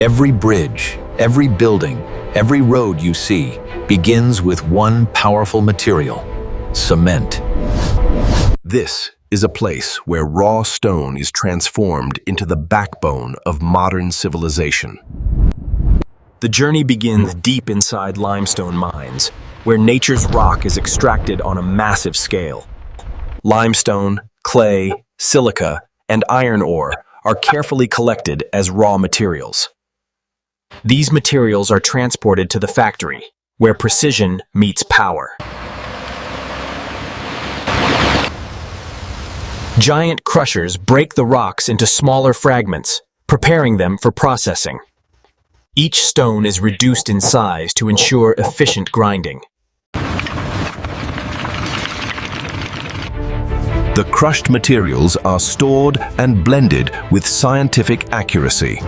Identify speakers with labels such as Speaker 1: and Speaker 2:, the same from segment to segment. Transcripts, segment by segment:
Speaker 1: Every bridge, every building, every road you see begins with one powerful material: cement. This is a place where raw stone is transformed into the backbone of modern civilization. The journey begins deep inside limestone mines, where nature's rock is extracted on a massive scale. Limestone, clay, silica, and iron ore are carefully collected as raw materials. These materials are transported to the factory, where precision meets power. Giant crushers break the rocks into smaller fragments, preparing them for processing. Each stone is reduced in size to ensure efficient grinding. The crushed materials are stored and blended with scientific accuracy.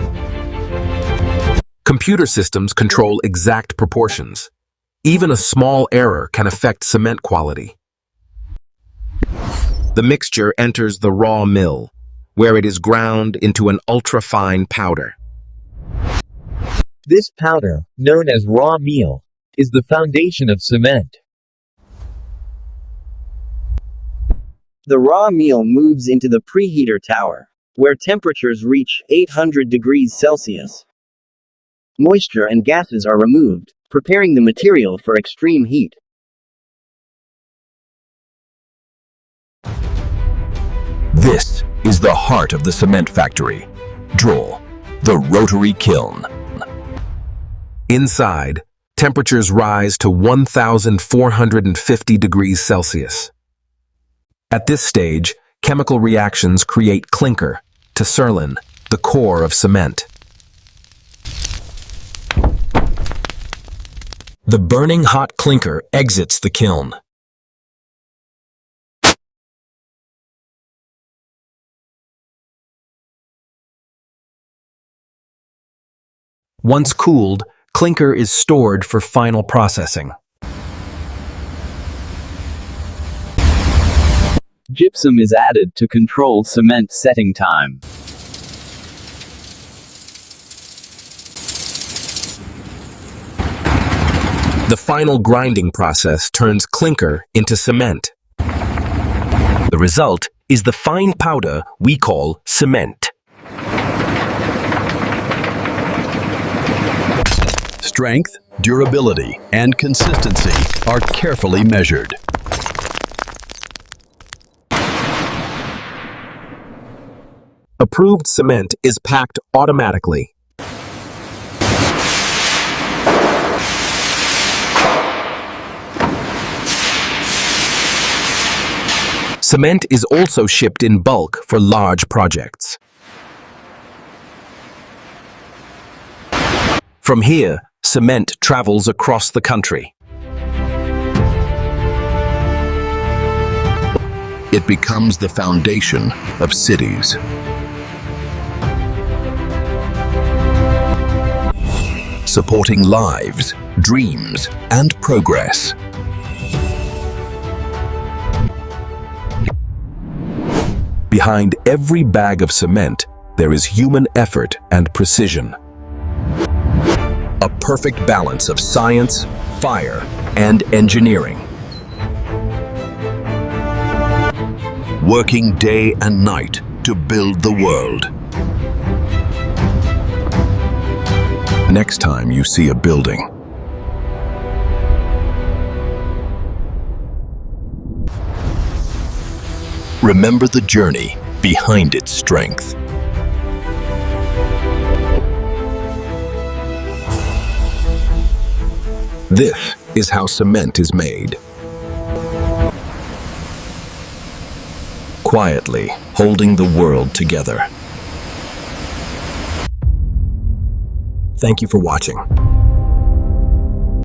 Speaker 1: Computer systems control exact proportions. Even a small error can affect cement quality. The mixture enters the raw mill, where it is ground into an ultra-fine powder.
Speaker 2: This powder, known as raw meal, is the foundation of cement.
Speaker 3: The raw meal moves into the preheater tower, where temperatures reach 800 degrees Celsius. Moisture and gases are removed, preparing the material for extreme heat.
Speaker 1: This is the heart of the cement factory, the rotary kiln. Inside, temperatures rise to 1,450 degrees Celsius. At this stage, chemical reactions create clinker, tesserlin, the core of cement. The burning hot clinker exits the kiln. Once cooled, clinker is stored for final processing.
Speaker 2: Gypsum is added to control cement setting time.
Speaker 1: The final grinding process turns clinker into cement. The result is the fine powder we call cement. Strength, durability, and consistency are carefully measured. Approved cement is packed automatically. Cement is also shipped in bulk for large projects. From here, cement travels across the country. It becomes the foundation of cities. Supporting lives, dreams, and progress. Behind every bag of cement, there is human effort and precision. A perfect balance of science, fire, and engineering. Working day and night to build the world. Next time you see a building, remember the journey behind its strength. This is how cement is made. Quietly holding the world together. Thank you for watching.